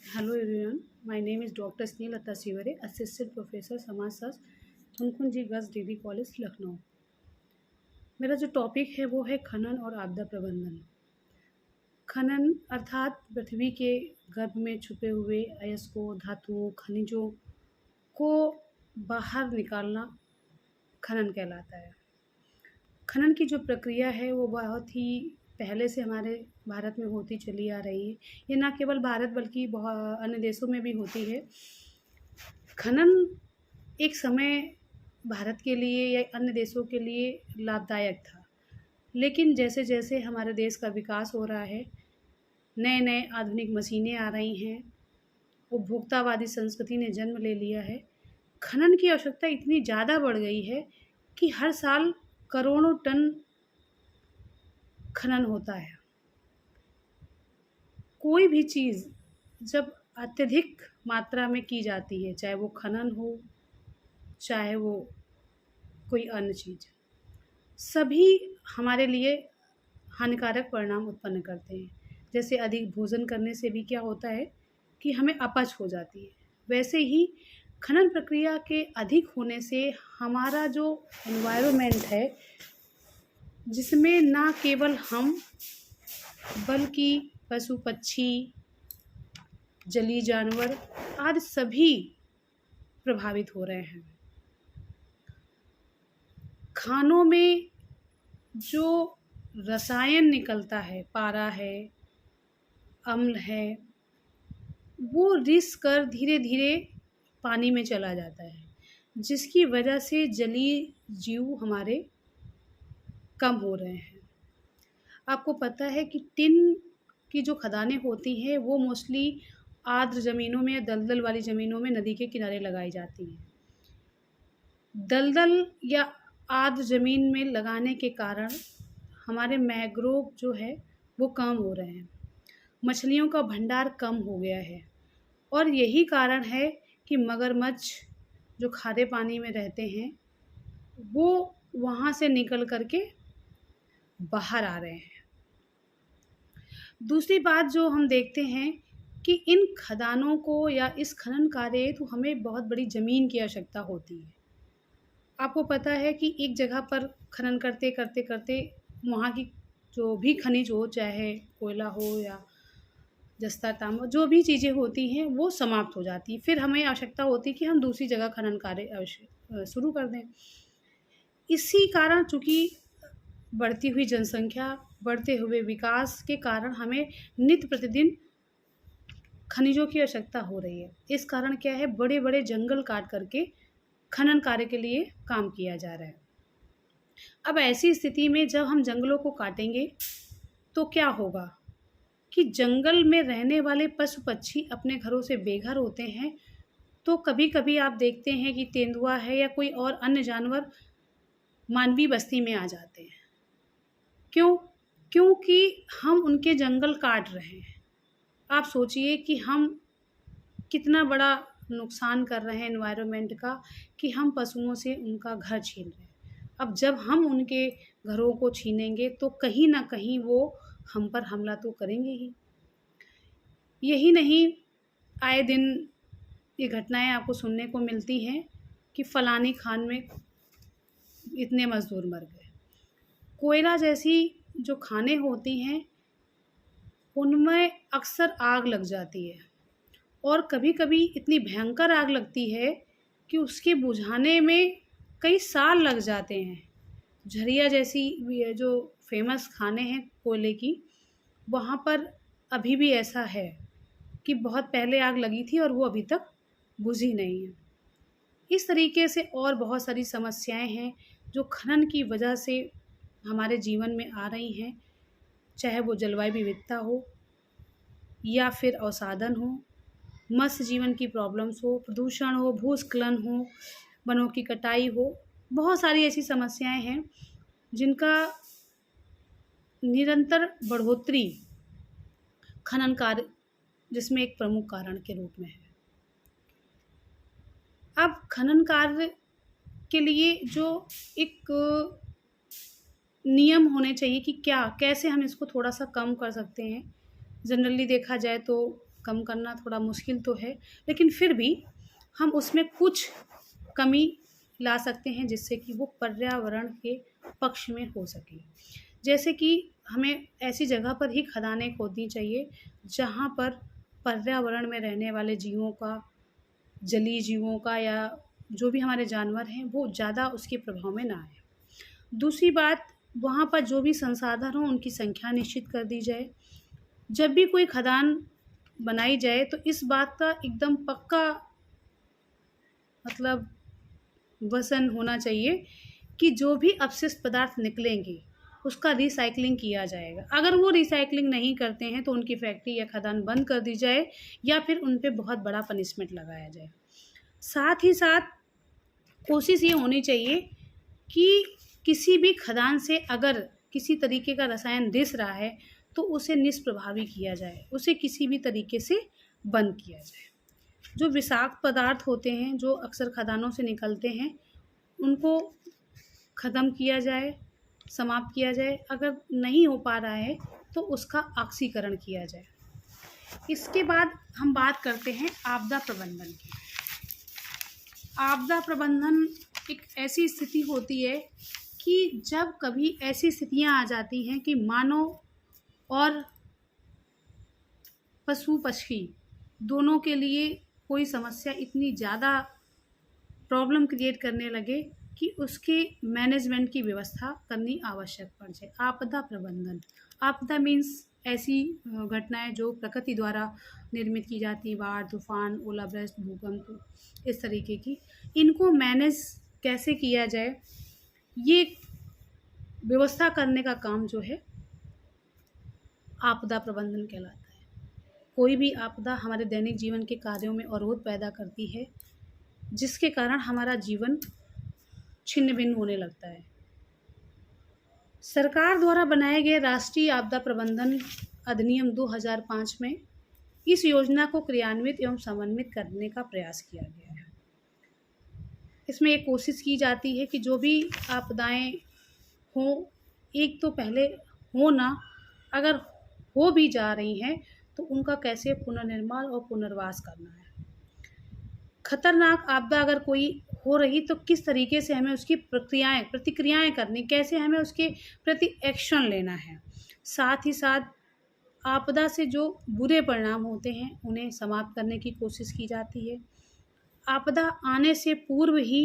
Hello everyone, my name is Dr. Sneelata Sivare, Assistant Professor समाजशास्त्र थुनकुंजी girls degree college Lucknow. मेरा जो topic है वो है खनन और आपदा प्रबंधन। खनन अर्थात पृथ्वी के गर्भ में छुपे हुए अयस्कों, धातुओं, खनिजों को बाहर निकालना खनन कहलाता है। खनन की जो प्रक्रिया है वो बहुत ही पहले से हमारे भारत में होती चली आ रही है। ये ना केवल भारत बल्कि बहुत अन्य देशों में भी होती है। खनन एक समय भारत के लिए या अन्य देशों के लिए लाभदायक था, लेकिन जैसे जैसे हमारे देश का विकास हो रहा है, नए नए आधुनिक मशीनें आ रही हैं, उपभोक्तावादी संस्कृति ने जन्म ले लिया है, खनन की आवश्यकता इतनी ज़्यादा बढ़ गई है कि हर साल करोड़ों टन खनन होता है। कोई भी चीज़ जब अत्यधिक मात्रा में की जाती है, चाहे वो खनन हो, चाहे वो कोई अन्य चीज़, सभी हमारे लिए हानिकारक परिणाम उत्पन्न करते हैं। जैसे अधिक भोजन करने से भी क्या होता है कि हमें अपच हो जाती है, वैसे ही खनन प्रक्रिया के अधिक होने से हमारा जो एनवायरनमेंट है, जिसमें ना केवल हम बल्कि पशु पक्षी, जलीय जानवर आदि सभी प्रभावित हो रहे हैं। खानों में जो रसायन निकलता है, पारा है, अम्ल है, वो रिस कर धीरे धीरे पानी में चला जाता है, जिसकी वजह से जलीय जीव हमारे कम हो रहे हैं। आपको पता है कि टिन की जो खदानें होती हैं वो मोस्टली आर्द्र ज़मीनों में या दलदल वाली ज़मीनों में नदी के किनारे लगाई जाती हैं। दलदल या आर्द्र ज़मीन में लगाने के कारण हमारे मैंग्रोव जो है वो कम हो रहे हैं, मछलियों का भंडार कम हो गया है, और यही कारण है कि मगरमच्छ जो खारे पानी में रहते हैं वो वहाँ से निकल कर के बाहर आ रहे हैं। दूसरी बात जो हम देखते हैं कि इन खदानों को या इस खनन कार्य हेतु हमें बहुत बड़ी ज़मीन की आवश्यकता होती है। आपको पता है कि एक जगह पर खनन करते करते करते वहाँ की जो भी खनिज हो, चाहे कोयला हो या जस्ता, तांबा, जो भी चीज़ें होती हैं वो समाप्त हो जाती हैं। फिर हमें आवश्यकता होती है कि हम दूसरी जगह खनन कार्य शुरू कर दें। इसी कारण चूँकि बढ़ती हुई जनसंख्या, बढ़ते हुए विकास के कारण हमें नित्य प्रतिदिन खनिजों की आवश्यकता हो रही है। इस कारण क्या है, बड़े बड़े जंगल काट करके खनन कार्य के लिए काम किया जा रहा है। अब ऐसी स्थिति में जब हम जंगलों को काटेंगे तो क्या होगा कि जंगल में रहने वाले पशु पक्षी अपने घरों से बेघर होते हैं। तो कभी कभी आप देखते हैं कि तेंदुआ है या कोई और अन्य जानवर मानवीय बस्ती में आ जाते हैं। क्यों? क्योंकि हम उनके जंगल काट रहे हैं। आप सोचिए कि हम कितना बड़ा नुकसान कर रहे हैं एनवायरनमेंट का, कि हम पशुओं से उनका घर छीन रहे हैं। अब जब हम उनके घरों को छीनेंगे तो कहीं ना कहीं वो हम पर हमला तो करेंगे ही। यही नहीं, आए दिन ये घटनाएं आपको सुनने को मिलती हैं कि फलानी खान में इतने मज़दूर मर गए। कोयला जैसी जो खानें होती हैं उनमें अक्सर आग लग जाती है, और कभी कभी इतनी भयंकर आग लगती है कि उसके बुझाने में कई साल लग जाते हैं। झरिया जैसी जो फेमस खाने हैं कोयले की, वहाँ पर अभी भी ऐसा है कि बहुत पहले आग लगी थी और वो अभी तक बुझी नहीं है। इस तरीके से और बहुत सारी समस्याएं हैं जो खनन की वजह से हमारे जीवन में आ रही हैं, चाहे वो जलवायु विविधता हो या फिर अवसादन हो, मत्स्य जीवन की प्रॉब्लम्स हो, प्रदूषण हो, भूस्खलन हो, वनों की कटाई हो। बहुत सारी ऐसी समस्याएं हैं जिनका निरंतर बढ़ोतरी खनन कार्य जिसमें एक प्रमुख कारण के रूप में है। अब खनन कार्य के लिए जो एक नियम होने चाहिए कि क्या कैसे हम इसको थोड़ा सा कम कर सकते हैं। जनरली देखा जाए तो कम करना थोड़ा मुश्किल तो है, लेकिन फिर भी हम उसमें कुछ कमी ला सकते हैं जिससे कि वो पर्यावरण के पक्ष में हो सके। जैसे कि हमें ऐसी जगह पर ही खदानें खोदनी चाहिए जहाँ पर पर्यावरण में रहने वाले जीवों का, जलीय जीवों का या जो भी हमारे जानवर हैं वो ज़्यादा उसके प्रभाव में ना आए। दूसरी बात, वहाँ पर जो भी संसाधन हो उनकी संख्या निश्चित कर दी जाए। जब भी कोई खदान बनाई जाए तो इस बात का एकदम पक्का मतलब वचन होना चाहिए कि जो भी अपशिष्ट पदार्थ निकलेंगे उसका रिसाइक्लिंग किया जाएगा। अगर वो रिसाइक्लिंग नहीं करते हैं तो उनकी फैक्ट्री या खदान बंद कर दी जाए या फिर उन पे बहुत बड़ा पनिशमेंट लगाया जाए। साथ ही साथ कोशिश ये होनी चाहिए कि किसी भी खदान से अगर किसी तरीके का रसायन रिस रहा है तो उसे निष्प्रभावी किया जाए, उसे किसी भी तरीके से बंद किया जाए। जो विषाक्त पदार्थ होते हैं जो अक्सर खदानों से निकलते हैं उनको ख़त्म किया जाए, समाप्त किया जाए। अगर नहीं हो पा रहा है तो उसका ऑक्सीकरण किया जाए। इसके बाद हम बात करते हैं आपदा प्रबंधन की। आपदा प्रबंधन एक ऐसी स्थिति होती है कि जब कभी ऐसी स्थितियां आ जाती हैं कि मानव और पशु पक्षी दोनों के लिए कोई समस्या इतनी ज़्यादा प्रॉब्लम क्रिएट करने लगे कि उसके मैनेजमेंट की व्यवस्था करनी आवश्यक पड़ जाए। आपदा प्रबंधन, आपदा मीन्स ऐसी घटनाएं जो प्रकृति द्वारा निर्मित की जाती हैं, बाढ़, तूफान, ओलावृष्टि, भूकंप, इस तरीके की। इनको मैनेज कैसे किया जाए ये व्यवस्था करने का काम जो है आपदा प्रबंधन कहलाता है। कोई भी आपदा हमारे दैनिक जीवन के कार्यों में अवरोध पैदा करती है जिसके कारण हमारा जीवन छिन्न भिन्न होने लगता है। सरकार द्वारा बनाए गए राष्ट्रीय आपदा प्रबंधन अधिनियम 2005 में इस योजना को क्रियान्वित एवं समन्वित करने का प्रयास किया गया है। इसमें एक कोशिश की जाती है कि जो भी आपदाएं हों, एक तो पहले हो ना, अगर हो भी जा रही हैं तो उनका कैसे पुनर्निर्माण और पुनर्वास करना है। खतरनाक आपदा अगर कोई हो रही तो किस तरीके से हमें उसकी प्रतिक्रियाएं करनी, कैसे हमें उसके प्रति एक्शन लेना है। साथ ही साथ आपदा से जो बुरे परिणाम होते हैं उन्हें समाप्त करने की कोशिश की जाती है। आपदा आने से पूर्व ही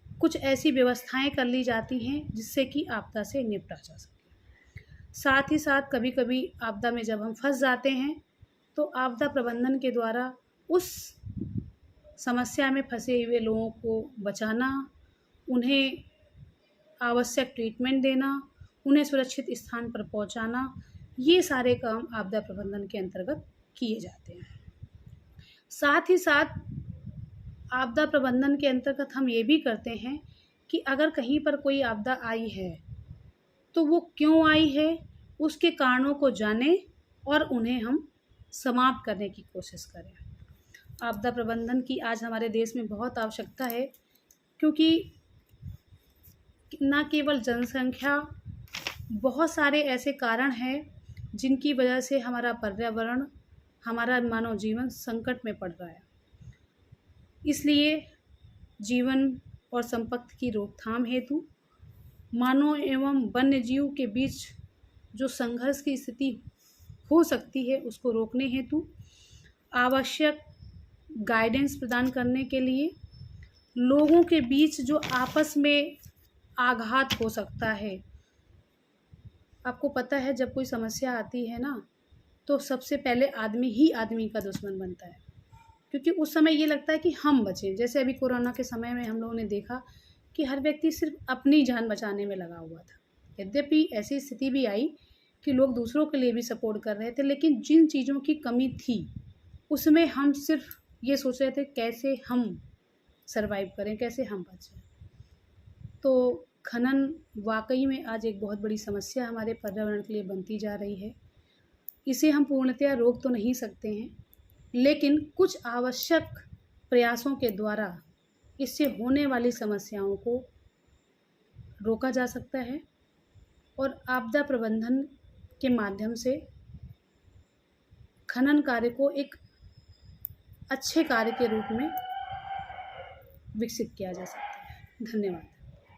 कुछ ऐसी व्यवस्थाएं कर ली जाती हैं जिससे कि आपदा से निपटा जा सके। साथ ही साथ कभी कभी आपदा में जब हम फंस जाते हैं तो आपदा प्रबंधन के द्वारा उस समस्या में फंसे हुए लोगों को बचाना, उन्हें आवश्यक ट्रीटमेंट देना, उन्हें सुरक्षित स्थान पर पहुंचाना, ये सारे काम आपदा प्रबंधन के अंतर्गत किए जाते हैं। साथ ही साथ आपदा प्रबंधन के अंतर्गत हम ये भी करते हैं कि अगर कहीं पर कोई आपदा आई है तो वो क्यों आई है, उसके कारणों को जानें और उन्हें हम समाप्त करने की कोशिश करें। आपदा प्रबंधन की आज हमारे देश में बहुत आवश्यकता है क्योंकि न केवल जनसंख्या, बहुत सारे ऐसे कारण हैं जिनकी वजह से हमारा पर्यावरण, हमारा मानव जीवन संकट में पड़ रहा है। इसलिए जीवन और संपत्ति की रोकथाम हेतु मानव एवं वन्य जीव के बीच जो संघर्ष की स्थिति हो सकती है उसको रोकने हेतु आवश्यक गाइडेंस प्रदान करने के लिए, लोगों के बीच जो आपस में आघात हो सकता है। आपको पता है जब कोई समस्या आती है ना तो सबसे पहले आदमी ही आदमी का दुश्मन बनता है क्योंकि उस समय ये लगता है कि हम बचें। जैसे अभी कोरोना के समय में हम लोगों ने देखा कि हर व्यक्ति सिर्फ अपनी जान बचाने में लगा हुआ था। यद्यपि ऐसी स्थिति भी आई कि लोग दूसरों के लिए भी सपोर्ट कर रहे थे, लेकिन जिन चीज़ों की कमी थी उसमें हम सिर्फ ये सोच रहे थे कैसे हम सरवाइव करें, कैसे हम बचें। तो खनन वाकई में आज एक बहुत बड़ी समस्या हमारे पर्यावरण के लिए बनती जा रही है। इसे हम पूर्णतया रोक तो नहीं सकते हैं, लेकिन कुछ आवश्यक प्रयासों के द्वारा इससे होने वाली समस्याओं को रोका जा सकता है और आपदा प्रबंधन के माध्यम से खनन कार्य को एक अच्छे कार्य के रूप में विकसित किया जा सकता है। धन्यवाद।